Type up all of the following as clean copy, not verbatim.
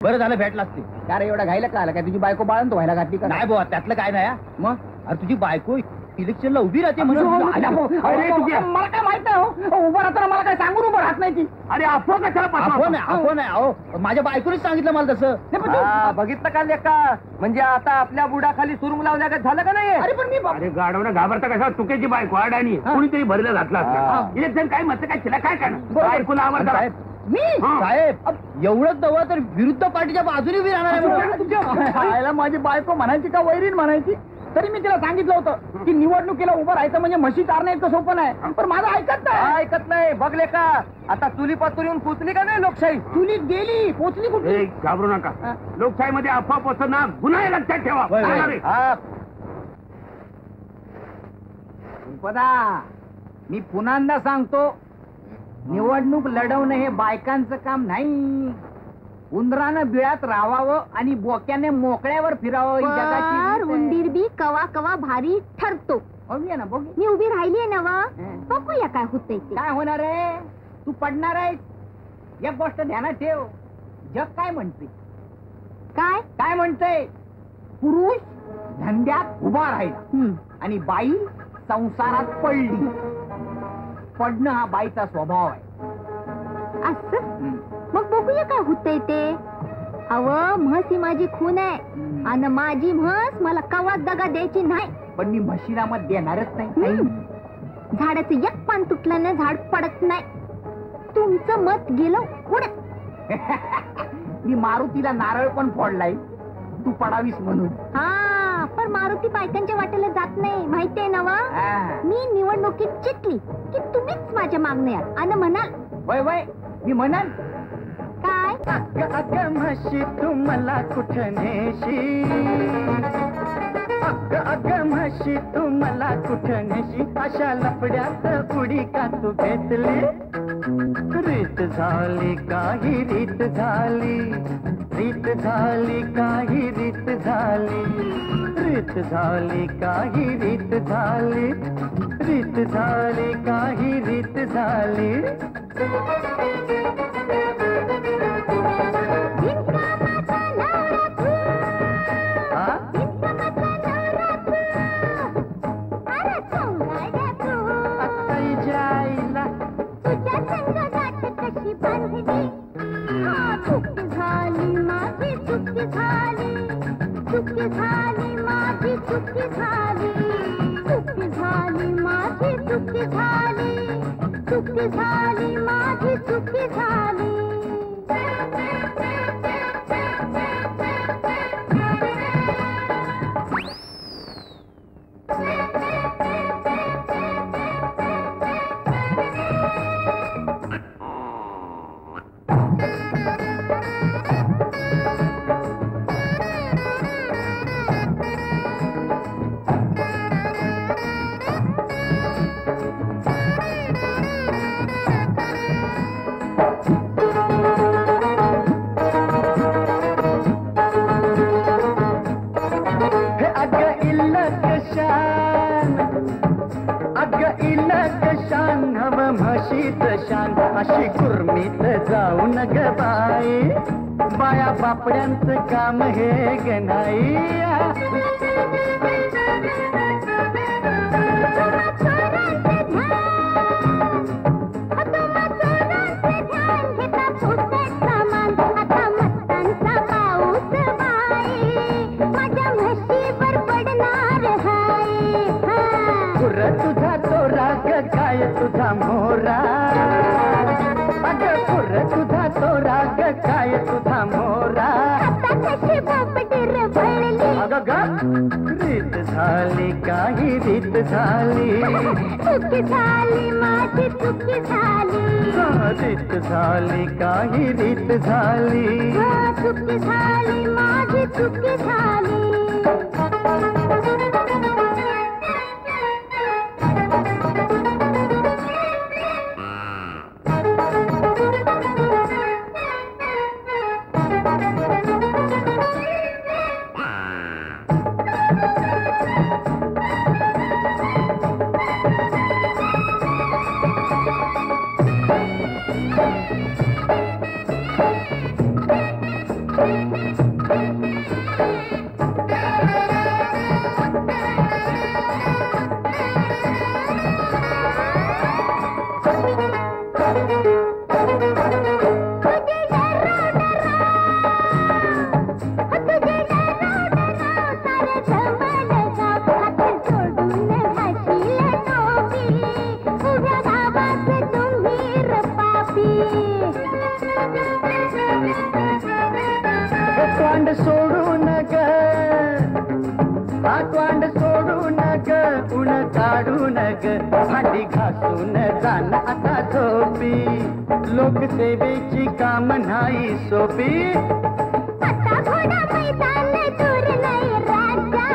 बरं झालं भेटलास ते. अरे एवढा घायला का आला काय? तुझी बायको बाळंत व्हायला घातली का? नाही बुवा, त्यातलं काय नाही हा. मग अरे तुझी बायको इलेक्शनला उभी राहते म्हणून. मला काय माहित नाही हो. उभं राहताना मला काय सांगून उभं राहत नाही ती. अरे अफवा नाही अहो, माझ्या बायकोनेच सांगितलं मला तसं. बघितलं का लेका? म्हणजे आता आपल्या बुडाखाली सुरुंग लावल्या का झालं का नाही? अरे पण मी अरे गाडवणं घाबरता कशा? चुकीची बायको अडाणी कुणीतरी भरलं घातला असला. इलेक्शन काय मत काय तिला काय करणार? बायकोला आवडतं मी साहेब एवढंच दवा तर विरुद्ध पार्टीच्या बाजूने उभी राहणार आहे. माझी बायको म्हणायची का वैरीण म्हणायची? तरी मी तिला सांगितलं होतं की निवडणुकीला उभं राहायचं म्हणजे म्हशी चारणं इतकं सोपं नाही. पण माझं ऐकत नाही. बघले का आता चुली पातूर येऊन पोचली का नाही लोकशाही? चुलीत गेली, पोचली कुठे? घाबरू नका. लोकशाहीमध्ये अफवा पसरणं गुन्हा आहे, लक्षात ठेवा. मी पुन्हा सांगतो, निवडणूक लढवणं हे बायकांचं काम नाही. उंदरानं बिळात राहावं आणि बोक्याने मोकळ्यावर फिरावं. उंदीर बी कवा कवा भारी ठरतो. बघूया ना, बघ मी उभी राहिलीये ना वा, बघूया काय होतंय ते. काय होणार आहे? तू पडणार आहे. एक गोष्ट ध्यानात ठेव, जग काय म्हणते? काय म्हणते? पुरुष धंद्यात उभा राहिला आणि बाई संसारात पडली. पडणं हा बाईचा स्वभाव आहे. असं मग बघूया काय होतंय ते. अव म्हस ही माझी खून आहे आणि माझी म्हस मला कवा दगा द्यायची नाही. पण मी म्हशीला मत देणारच नाही. झाडाचं एक पान तुटलं ना झाड पडत नाही. तुमचं मत गेलं उडत. मी मारुतीला नारळ पण फोडलाय तू पडावीस म्हणून. हा पण मारुती बायकांच्या वाटेला जात नाही, माहितीये ना वा. मी निवडणुकीत जिंकली की तुम्हीच माझ्या मागणे याल आणि म्हणाल वय वय मी म्हणाल काय? अगं म्हशी तू मला कुठं नेशी? अगं म्हशी तू मला कुठं नेशी? अशा लपड्यात उडी का तू घेतली? रीत झाली काही रीत झाली, रीत झाली काही रीत झाली, रीत झाली काही रीत झाली, रीत झाली काही रीत झाली. चुकी झाली माझी चुकी झाली, चुकी झाली माझी चुकी झाली, चुकी झाली माझी चुकी झाली. अशी गुरमीत जाऊ नग बाई, बाया बापड्यांचं काम हे गणाई. तुझा तो राग काय तुझा मोरा, अगं तुझा तो राग काय तुझा मोरा. रीत झाली काही रीत झाली, चुकी झाली माझी चुकी झाली, रीत झाली काही रीत झाली, चुकी झाली माझी चुकी झाली. तोंड सोडू नग हा तोंड सोडू नग उण काढू नग भांडी घासून जाण आता झोपी लोकसेवेची काम नाही सोपी आता घोडा मैदान दूर नाही राजा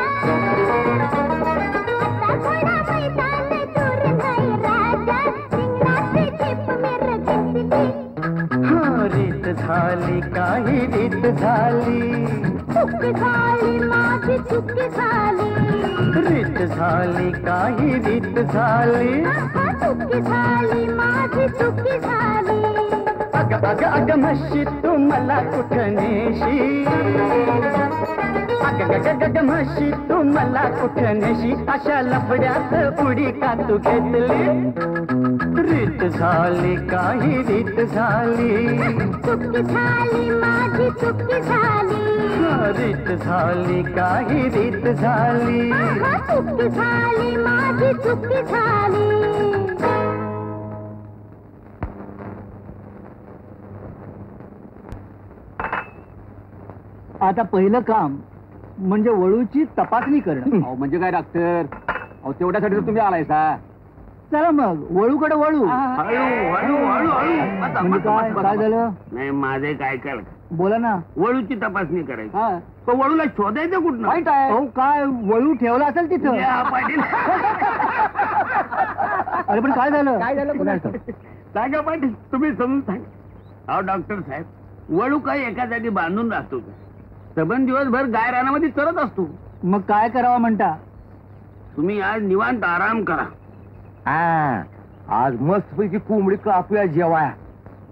आता घोडा मैदान दूर नाही राजा सिंगराची झेप मेर घेतली हा रीत झाली काही रीत झाली चुकी झाली माझी चुकी झाली रीत झाली काही रीत झाली चुकी झाली माझी चुकी झाली अग अग अग म्हशी तू मला कुठं नेशी अग गग गग म्हशी तू मला कुठं नेशी अशा लफड्यात उडी का तू घेतली रीत झाली काही रीत झाली चुकी झाली माझी चुकी झाली रीत झाली काही रीत झाली चुकी झाली माझी चुकी झाली आता पहिलं काम म्हणजे वळूची तपासणी करणं म्हणजे काय डॉक्टर तेवढ्यासाठी तर तुम्ही आलायसा चला मग वळूकडे वळू हळू हळू हळू हळू म्हणजे काय झालं नाही माझे काय काय बोला ना वळूची तपासणी करायची तो वळूला शोधायचं कुठं अहो काय वळू ठेवला असेल तिथं पाटील अरे पण काय झालं सांगा पाटील तुम्ही समजून सांगा अहो डॉक्टर साहेब वळू काय एका जागी बांधून राहतो का सबंध दिवसभर गाय रानामध्ये चरत असतो मग काय करावं म्हणता तुम्ही आज निवांत आराम करा आज मस्त पैकी कोंबडी कापूया जेवाया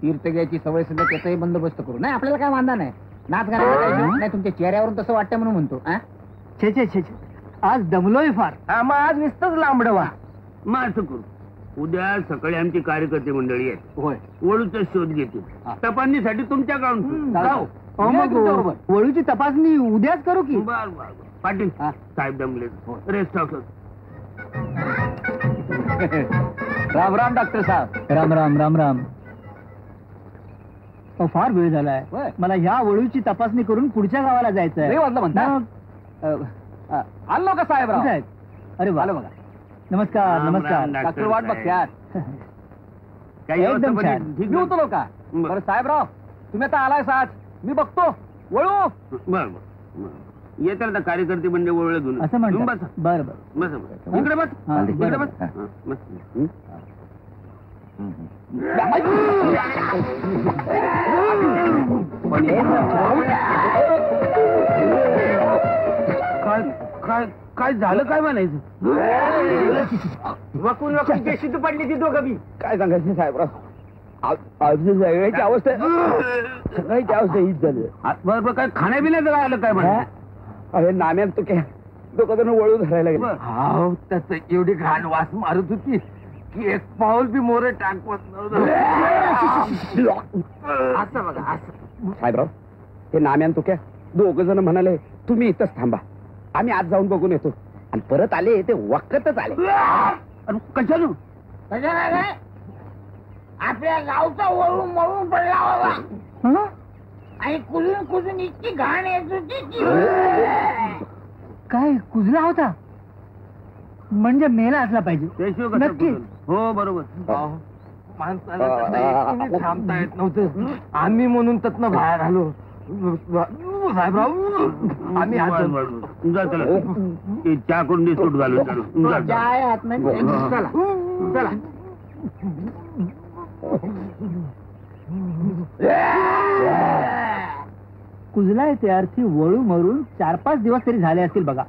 तीर्थ घ्यायची सवय सुद्धा त्याचाही बंदोबस्त करू नाही आपल्याला काय वांधा नाही नाच गाणं नाही तुमच्या चेहऱ्यावरून तसं वाटतं म्हणून म्हणतो छे छे छे छे आज दमलोय फार मग आज नुसतंच लांबडवा मग असं करू उद्या सकाळी आमची कार्यकर्ते मंडळी आहेत होय वळूचा शोध घेतील तपासणीसाठी तुमच्याकडून जाऊ मग वळूची तपासणी उद्याच करू की बर बर पाटील साहेब दमले रेस्ट हाऊस राम राम डॉक्टर साहेब राम राम राम राम फार वेळ झालाय मला ह्या वळूची तपासणी करून पुढच्या गावाला जायचं आहे आलो का साहेब अरे वा बघा नमस्कार नमस्कार डॉक्टर वाट बघत्यात काही एकदम व्यवस्था छान. ठीक मी होतो का बरं साहेबराव तुम्ही आता आलाय साथ मी बघतो वळू बर बर येतात आता कार्यकर्ते म्हणजे वळलं घेऊन असं तुम्ही म्हणतात बसा. बरं बरं बसा बसा. इकडे बस हा, इकडे बरं, बस बरं. हा, बस. काय काय झालं काय म्हणायचं वकून वकून बेशुद्ध पडली ती दोघं बी काय सांगायचं साहेबराव सगळ्याची अवस्था सगळ्याची अवस्था हीच झाली बरोबर काय खाण्यापिण्याचं काय आलं काय म्हणायचं अरे नाम्यात तो काय दोघं जण वळू धरायला गेले हाव त्याच एवढी घाण वास मारत होती की एक पाऊल बी मोरे टाकवत नव्हतं असं बघा असं साहेबराव हे नाम्यान तो काय दोघं जण म्हणाले तुम्ही इथंच थांबा आम्ही आज जाऊन बघून येतो आणि परत आले ते वक्कतच आले आणि कशानं आपल्या गावचा वळू मळून पडला बाबा आणि कुजून कुजून इतकी घाण येत होती की काय कुजला होता म्हणजे मेला असला पाहिजे त्याशिवाय कसं नक्की. कुठं? हो बरोबर माणसाला तसं थांबता येत नव्हतं आम्ही म्हणून त्यातनं बाहेर आलो साहेबराव आम्ही बरं, आज बरं, बरं. जा चला ते चहा करून बिस्कुट घालून चालू जा, जा. चला चला कुजलाय त्या अर्थी वळू मरून 4-5 दिवस तरी झाले असतील बघा.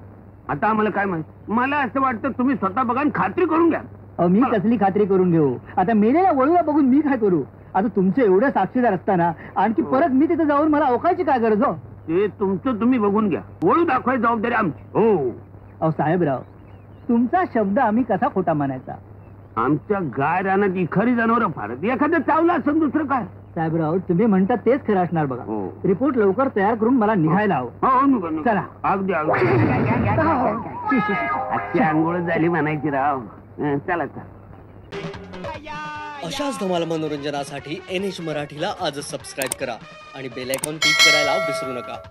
आता आम्हाला काय माहित मला असं वाटतं तुम्ही स्वतः बघा आणि खात्री करून घ्या अहो, मी कसली खात्री करून घेऊ आता मेलेल्या वळूला बघून मी काय करू आता तुमचे एवढे साक्षीदार असताना आणखी परत मी तिथे जाऊन मला ओळखायची काय गरज हो ते तुमचं तुम्ही बघून घ्या. वळू दाखवायची जबाबदारी आमची. हो. अहो साहेबराव, तुमचा शब्द आम्ही कसा खोटा मानायचा? आमच्या गाय रानात इखरी जनावर फारत एखादं चावलं असं दुसरं काय. साहेबराव, तुम्ही म्हणता तेच खरं असणार बघा. हो. रिपोर्ट लवकर तयार करून मला निघायला हवं. हो निघा, निघा. चला. अगदी अगदी. आजची आंघोळ झाली म्हणायची राव. चला चला. अशाच धमाल मनोरंजनासाठी NH मराठीला आजच सबस्क्राईब करा आणि बेल आयकॉन क्लिक करायला विसरू नका.